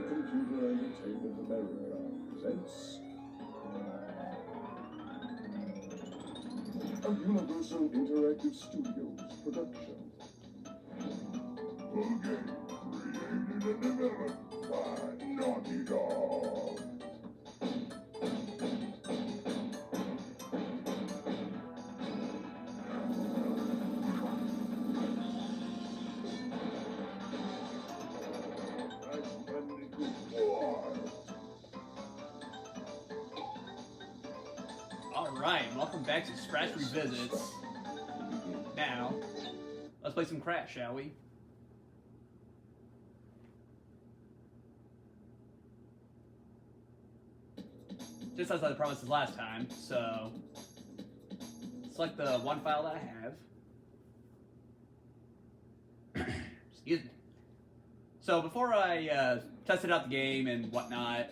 Computer Entertainment America presents a Universal Interactive Studios production. A game created and developed by Naughty Dog. Alright, welcome back to Spratz Revisits. Now, let's play some Crash, shall we? Just as I promised last time, so select the one file that I have. Excuse me. So before I tested out the game and whatnot,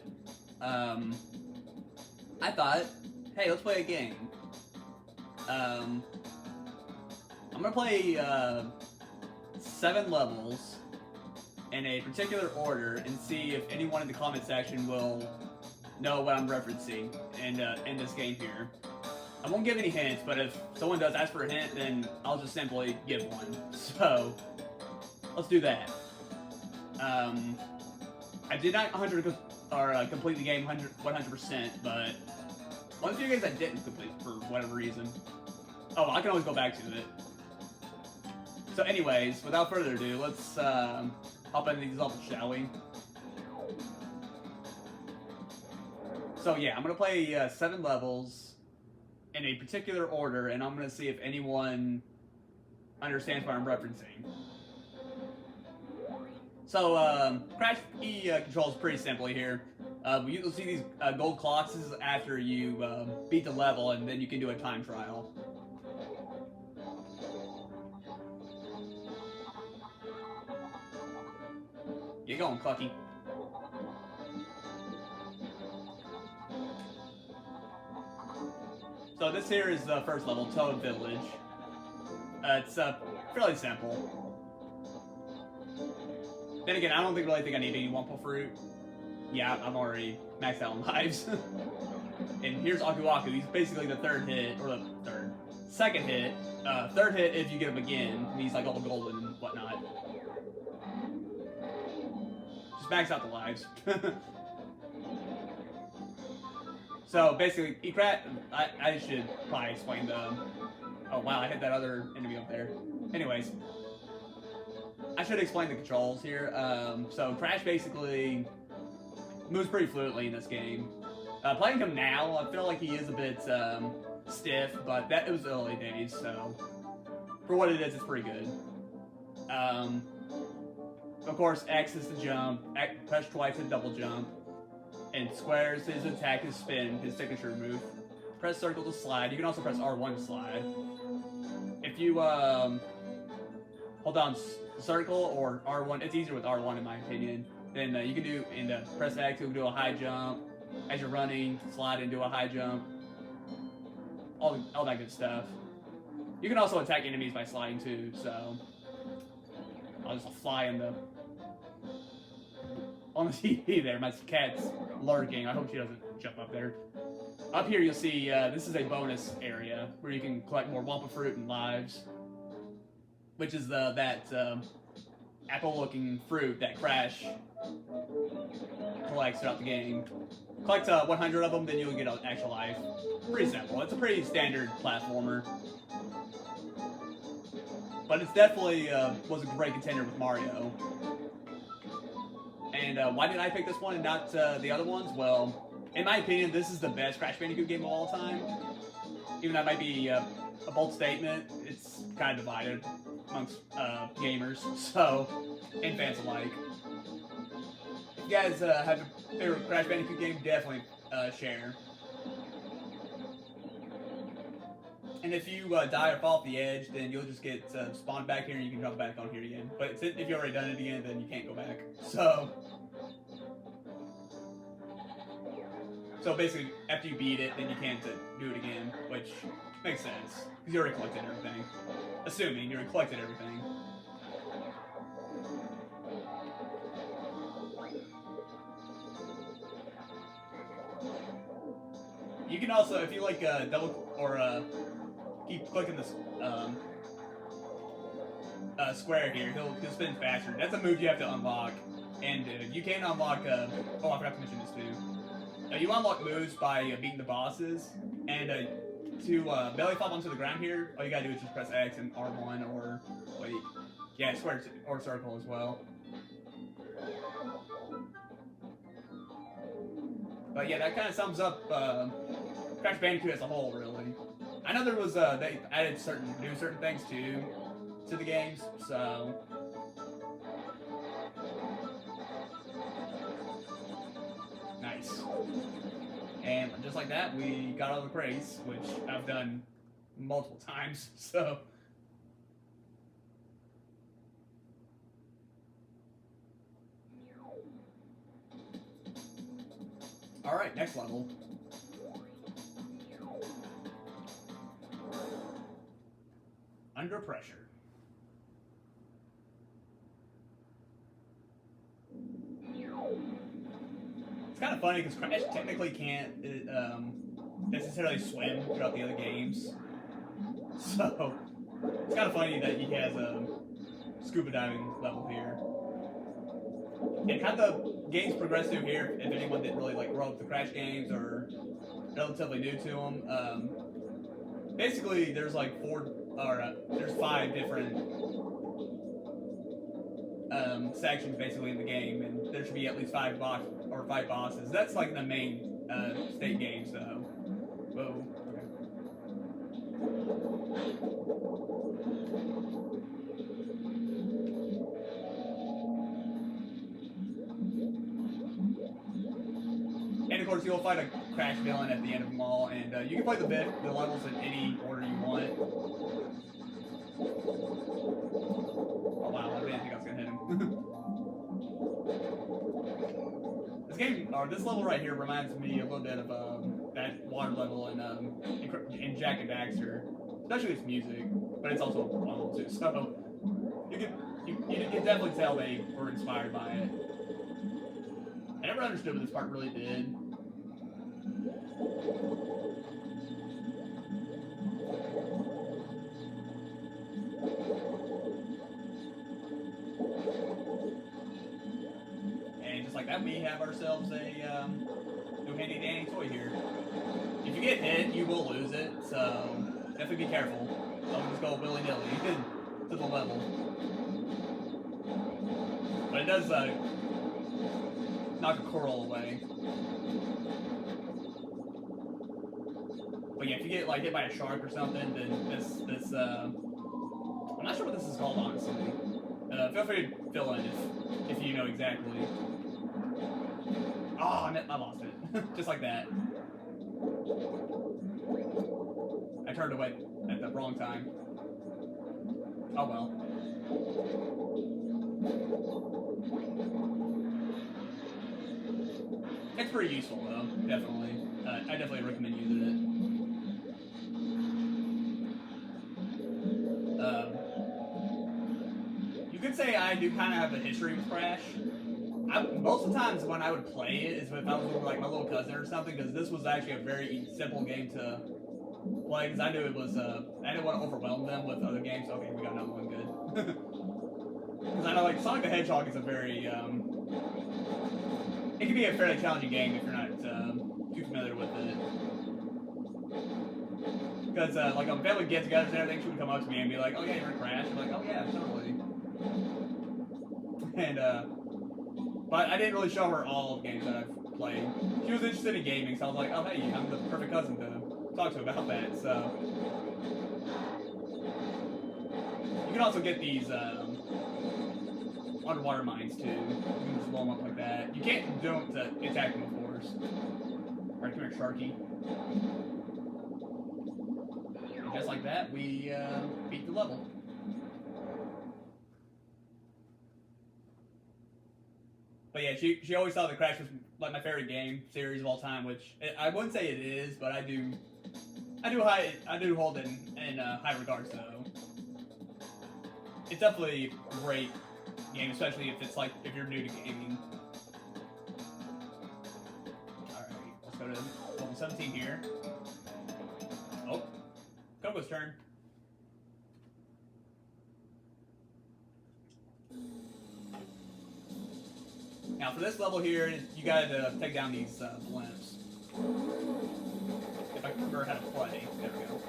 I thought, hey, let's play a game. I'm gonna play 7 levels in a particular order and see if anyone in the comment section will know what I'm referencing in this game here. I won't give any hints, but if someone does ask for a hint, then I'll just simply give one. So, let's do that. I did not complete the game 100%, but one of the few games I didn't complete for whatever reason. Oh, I can always go back to it. So anyways, without further ado, let's hop into these levels, shall we? So yeah, I'm going to play 7 levels in a particular order, and I'm going to see if anyone understands what I'm referencing. So, Crash key controls pretty simply here. You'll see these gold clocks. This is after you beat the level, and then you can do a time trial. Get going, Clucky. So this here is the first level, Toad Village. It's fairly simple. Then again, I don't really think I need any Wumpa Fruit. Yeah, I'm already maxed out on lives. And here's Aku Aku. He's basically the third hit, or the second hit. Third hit if you get him again. And he's like all golden and whatnot. Just max out the lives. So basically, I should probably explain the... Oh wow, I hit that other enemy up there. Anyways. I should explain the controls here. So Crash basically moves pretty fluently in this game. Playing him now, I feel like he is a bit stiff, but it was the early days, so for what it is, it's pretty good. Of course, X is to jump, press twice to double jump, and square is his attack, his spin, his signature move. Press circle to slide. You can also press R1 to slide. If you hold down circle or R1, it's easier with R1 in my opinion. Then you can do, press X to do a high jump. As you're running, slide and do a high jump. All that good stuff. You can also attack enemies by sliding too, so I'll just fly on the TV there. My cat's lurking. I hope she doesn't jump up there. Up here you'll see this is a bonus area where you can collect more Wumpa Fruit and lives, which is that apple-looking fruit that Crash collects throughout the game. Collect 100 of them, then you'll get an extra life. Pretty simple. It's a pretty standard platformer. But it's definitely was a great contender with Mario. And why did I pick this one and not the other ones? Well, in my opinion, this is the best Crash Bandicoot game of all time. Even though that might be a bold statement, it's kind of divided amongst gamers, and fans alike. If you guys have a favorite Crash Bandicoot game, definitely share. And if you die or fall off the edge, then you'll just get spawned back here and you can jump back on here again. But if you've already done it again, then you can't go back. So basically, after you beat it, then you can't do it again, which makes sense, because you already collected everything. Assuming you already collected everything. You can also, if you like double or keep clicking this square here, he'll spin faster. That's a move you have to unlock, and you can unlock. Oh, I forgot to mention this too. You unlock moves by beating the bosses, and to belly flop onto the ground here, all you gotta do is just press X and R1 or like yeah, square or circle as well. But yeah, that kind of sums up Crash Bandicoot as a whole, really. I know there was they added certain things to the games, so nice. And just like that, we got all the praise, which I've done multiple times. So. Alright, next level. Under pressure. It's kind of funny because Crash technically can't necessarily swim throughout the other games. So, it's kind of funny that he has a scuba diving level here. And how the games progress through here, if anyone didn't really like grow up with the Crash games or relatively new to them, basically there's like there's 5 different sections basically in the game, and there should be at least 5 bosses. That's like the main state game. So, whoa. And of course, you'll fight a Crash villain at the end of them all, and you can play the levels in any order you want. Oh wow, I didn't think I was gonna hit him. This level right here reminds me a little bit of that water level in Jack and Daxter, especially its music, but it's also one level too. So you can definitely tell they were inspired by it. I never understood what this part really did. And just like that, we have ourselves a new handy dandy toy here. If you get hit, you will lose it, so definitely be careful. Don't just go willy-nilly to the level. But it does knock a coral away. But yeah, if you get like hit by a shark or something, then this I'm not sure what this is called, honestly. Feel free to fill in if you know exactly. Oh, I lost it. Just like that. I turned away at the wrong time. Oh well. It's pretty useful though, definitely. I definitely recommend using it. You could say I do kind of have a history with Crash. Most of the times when I would play it is if I was with like my little cousin or something, because this was actually a very simple game to play, because I knew it was, I didn't want to overwhelm them with other games. Okay, we got another one good. Because I know like Sonic the Hedgehog is a very, it can be a fairly challenging game if you're not too familiar with it. Because like on family get-togethers and everything, she would come up to me and be like, "Oh yeah, you're in Crash." I'm like, "Oh yeah, totally." And but I didn't really show her all of the games that I've played. She was interested in gaming, so I was like, "Oh hey, I'm the perfect cousin to talk to about that." So you can also get these underwater mines too. You can just blow them up like that. You can't do them to attack them, of course. Alright, come here, Sharky. And just like that, we beat the level. But yeah, she always thought that Crash was like my favorite game series of all time, which I wouldn't say it is, but I do hold it in high regards though. It's definitely a great game, especially if you're new to gaming. Alright, let's go to level 17 here. Oh, Coco's turn. Now for this level here, you gotta take down these blimps. If I remember how to play. There we go.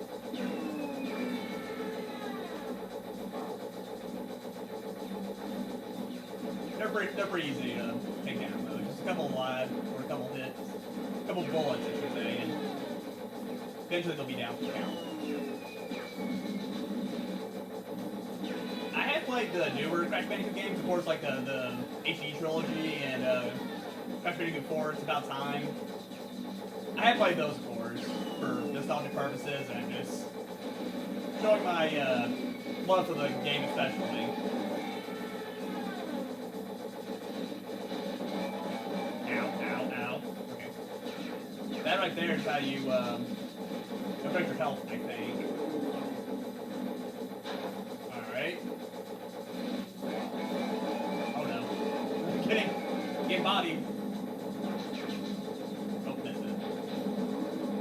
They're pretty easy to take down though. Just a couple of live, or a couple hits. A couple of bullets, I should say, and eventually they'll be down for the count. I have played the newer Crash Bandicoot games, of course, like the HD trilogy and Crash Bandicoot 4, It's About Time. I have played those, of course, for nostalgic purposes and just showing my love for the game especially. That right there is how you affect your health, I think. Alright. Oh no. I'm kidding. Get bodied. Oh, missed it.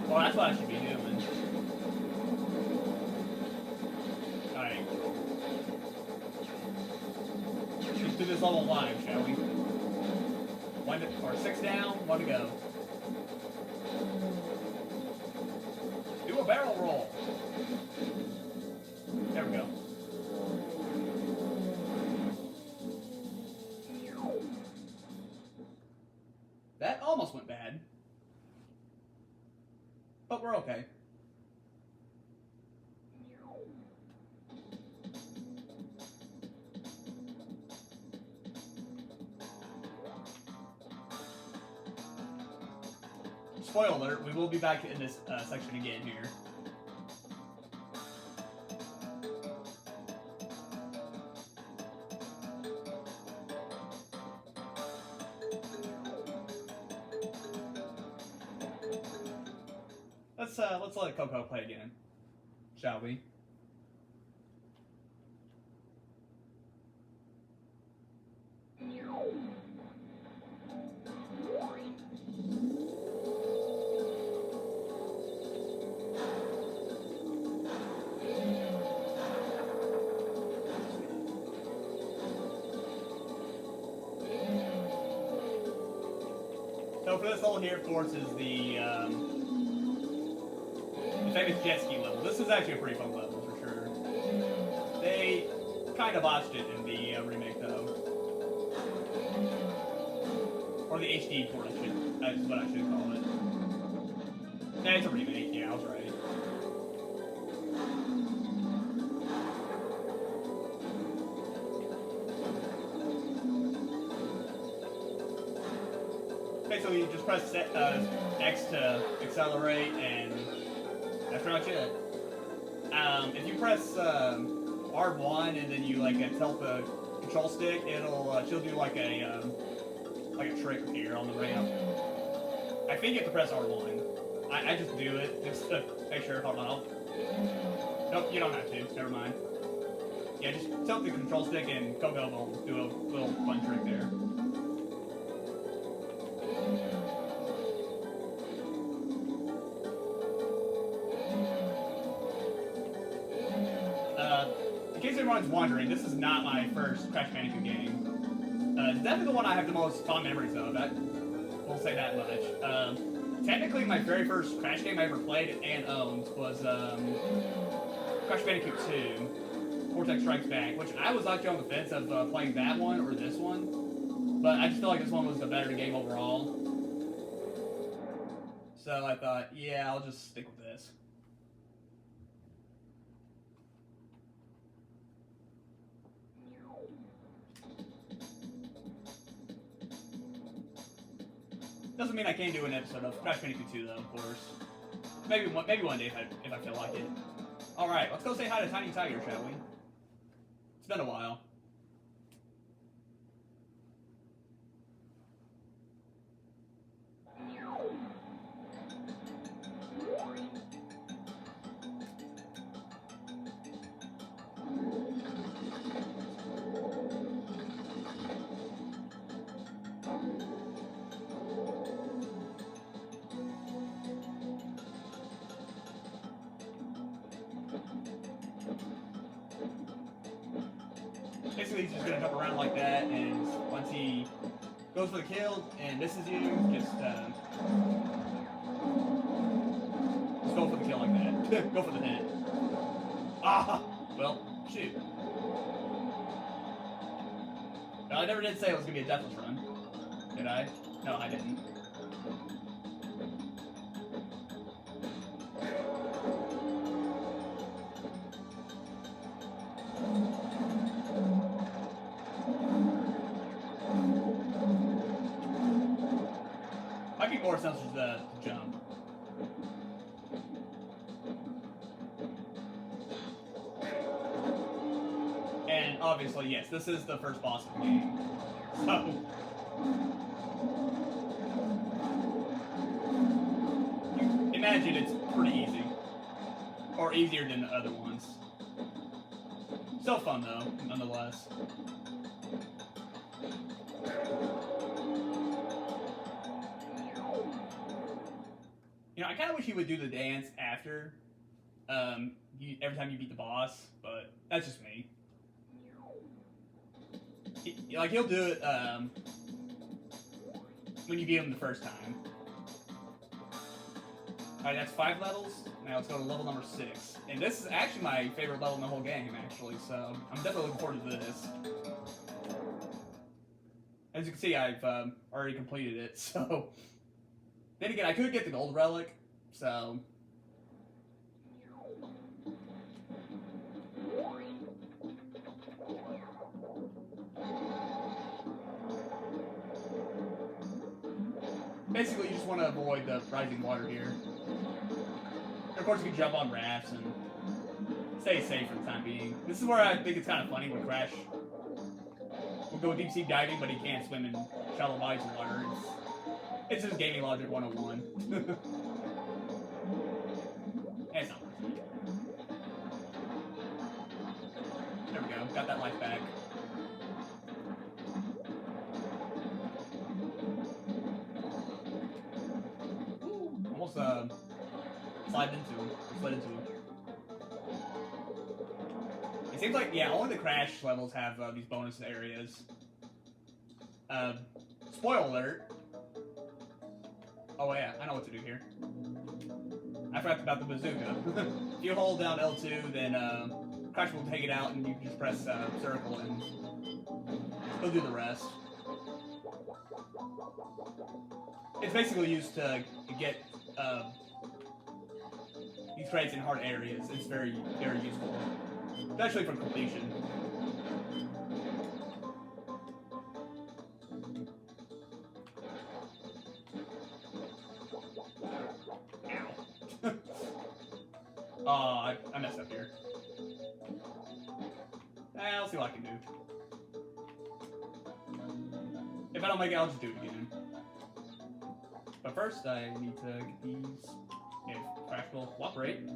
Well, that's what I should be doing. Alright. Let's do this level live, shall we? 6 down, 1 to go. Do a barrel roll. There we go. That almost went bad. But we're okay. Spoiler alert, we will be back in this section again here. Let's let Coco play again, shall we? So for this level here, of course, is the famous jet ski level. This is actually a pretty fun level, for sure. They kind of botched it in the remake, though. Or the HD port, that's what I should call it. Yeah, it's a remake, yeah, I was right. Okay, so you just press X to accelerate, and that's pretty much it. If you press R1 and then you tilt the control stick, she'll do like a trick here on the ramp. I think you have to press R1. I just do it just to make sure. Hold on. Nope, you don't have to. Never mind. Yeah, just tilt the control stick and Coco will do a little fun trick there. In case anyone's wondering, this is not my first Crash Bandicoot game. It's definitely the one I have the most fond memories of. We'll say that much. Technically, my very first Crash game I ever played and owned was Crash Bandicoot 2, Cortex Strikes Back, which I was actually on the fence of playing that one or this one, but I just feel like this one was the better game overall. So I thought, yeah, I'll just stick with this. Doesn't mean I can't do an episode of Crash Bandicoot 2, though, of course. Maybe one day if I feel like it. Alright, let's go say hi to Tiny Tiger, shall we? It's been a while. Basically, he's just gonna jump around like that, and once he goes for the kill and misses you, just go for the kill like that. Go for the hit. Ah! Well, shoot. Well, I never did say it was gonna be a deathless run. Did I? No, I didn't. Might be more sense to jump. And obviously, yes, this is the first boss of the game. So imagine it's pretty easy. Or easier than the other ones. Still fun though, nonetheless. You know, I kind of wish he would do the dance after, every time you beat the boss, but that's just me. He'll do it, when you beat him the first time. Alright, that's 5 levels. Now let's go to level number 6. And this is actually my favorite level in the whole game, actually, so I'm definitely looking forward to this. As you can see, I've already completed it, so... Then again, I could get the gold relic, so... Basically, you just want to avoid the rising water here. And of course, you can jump on rafts and stay safe for the time being. This is where I think it's kind of funny when Crash will go deep sea diving, but he can't swim in shallow bodies of water. It's just gaming logic 101. It's not worth it. There we go. Got that life back. Almost slid into him. It seems like, yeah, only the Crash levels have these bonus areas. Spoiler alert. Oh yeah, I know what to do here. I forgot about the bazooka. If you hold down L2, then Crash will take it out, and you can just press circle, and he'll do the rest. It's basically used to get these crates in hard areas. It's very, very useful, especially for completion. I messed up here. I'll see what I can do. If I don't make it, I'll just do it again. But first, I need to get these. If Crash will cooperate.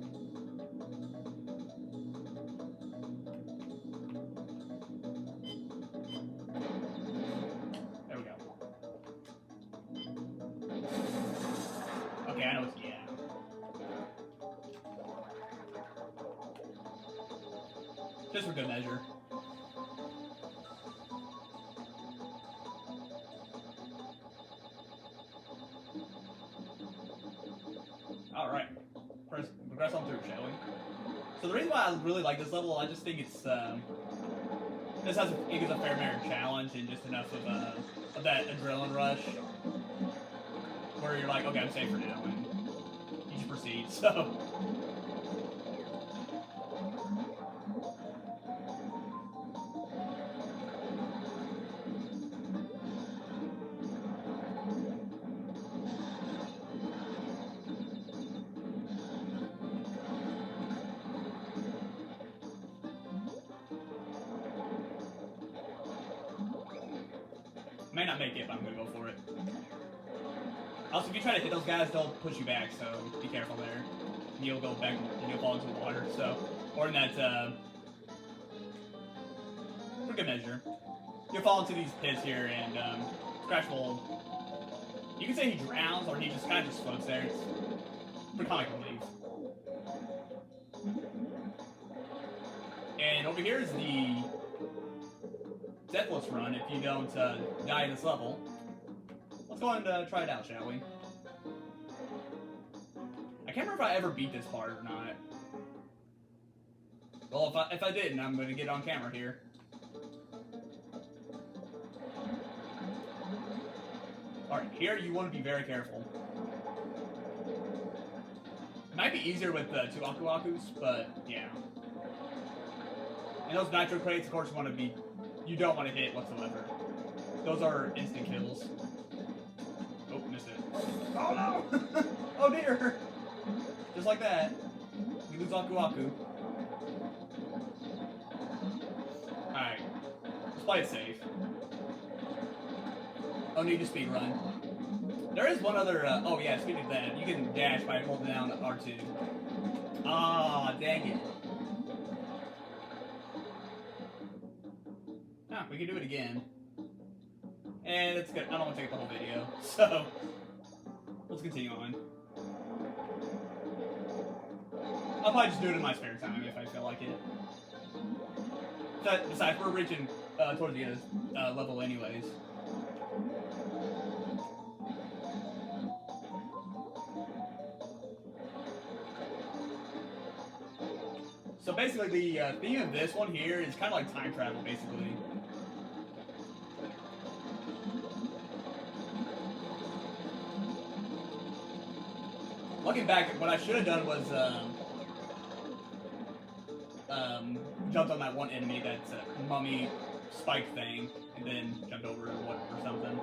There we go. Okay, I know it's yeah. Just for good measure. Alright. Progress on through, shall we? So the reason why I really like this level, I just think it's, this has it gives a fair amount of challenge and just enough of that adrenaline rush where you're like, okay, I'm safe for now, and you just proceed, so... May not make it, but I'm gonna go for it. Also, if you try to hit those guys, they'll push you back, so be careful there. And you'll go back and you'll fall into the water, so... Or in that, for good measure. You'll fall into these pits here, and, Crash will... You can say he drowns, or he just kind of just floats there. It's for comic relief. And over here is the deathless run if you don't die in this level. Let's go and try it out, shall we? I can't remember if I ever beat this part or not. Well, if I didn't, I'm going to get on camera here. Alright, here you want to be very careful. It might be easier with 2 Aku Akus, but yeah. And those nitro crates, of course, you don't want to hit whatsoever. Those are instant kills. Oh, missed it. Oh no! Oh dear! Just like that. You lose Aku Aku. Alright. Let's play it safe. Oh, need to speed run. There is one other, oh yeah, speaking of that, you can dash by holding down R2. Ah, dang it. Ah, we can do it again. And it's good. I don't want to take the whole video, so let's continue on. I'll probably just do it in my spare time if I feel like it. Besides, we're reaching towards the end of level anyways. So basically, the theme of this one here is kind of like time travel, basically. Looking back, what I should have done was jumped on that one enemy, that's a mummy spike thing, and then jumped over or something.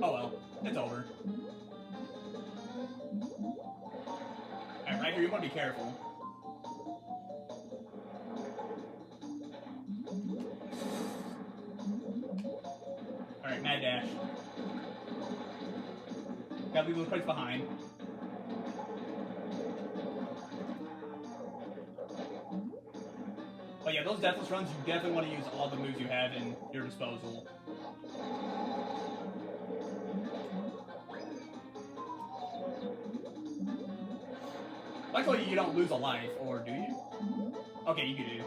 Oh well, it's over. Alright, right here, you want to be careful. Alright, mad dash. Gotta leave those crates behind. But yeah, those deathless runs, you definitely want to use all the moves you have in your disposal. Luckily, you don't lose a life, or do you? Okay, you do.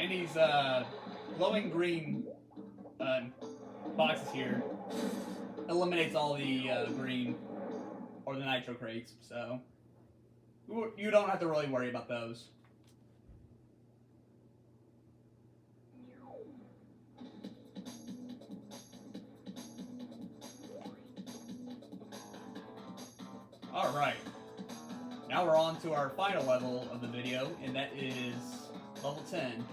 And these glowing green boxes here eliminates all the green or the nitro crates, so you don't have to really worry about those. Alright, now we're on to our final level of the video, and that is level 10.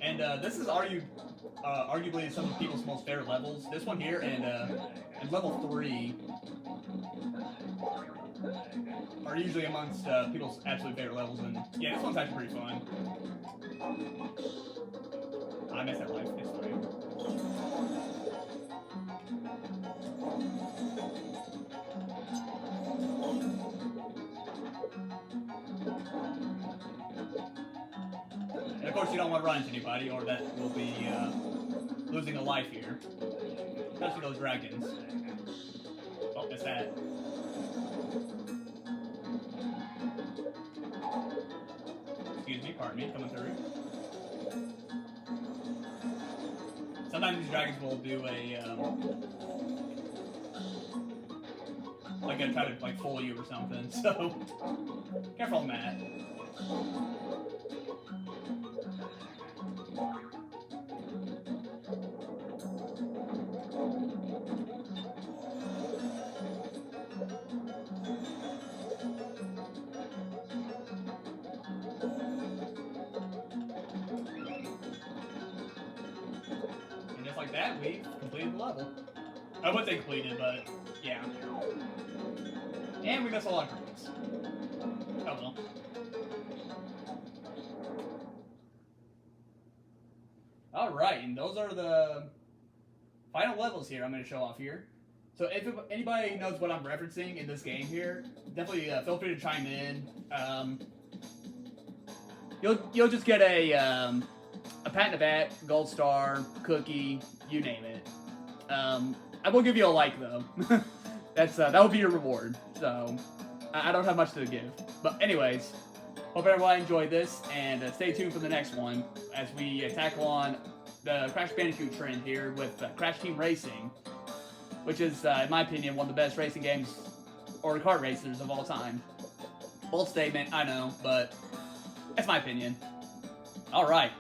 And this is arguably some of people's most favorite levels. This one here and level 3 are usually amongst people's absolute favorite levels. And yeah, this one's actually pretty fun. I missed that life. It's fine. And of course, you don't want to run into anybody, or that will be losing a life here. Especially those dragons. Oh, missed that. Excuse me, pardon me, coming through. Sometimes these dragons will do a like a try to like fool you or something. So careful on that. Like that, we've completed the level. I wouldn't say completed, but yeah. And we missed a lot of crates. Oh well. Alright, and those are the final levels here I'm going to show off here. So if anybody knows what I'm referencing in this game here, definitely feel free to chime in. You'll just get a pat in the back, gold star, cookie, you name it. I will give you a like though. That will be your reward. So I don't have much to give. But anyways, hope everyone enjoyed this, and stay tuned for the next one as we tackle on the Crash Bandicoot trend here with Crash Team Racing, which is, in my opinion, one of the best racing games or kart racers of all time. Bold statement, I know, but that's my opinion. All right.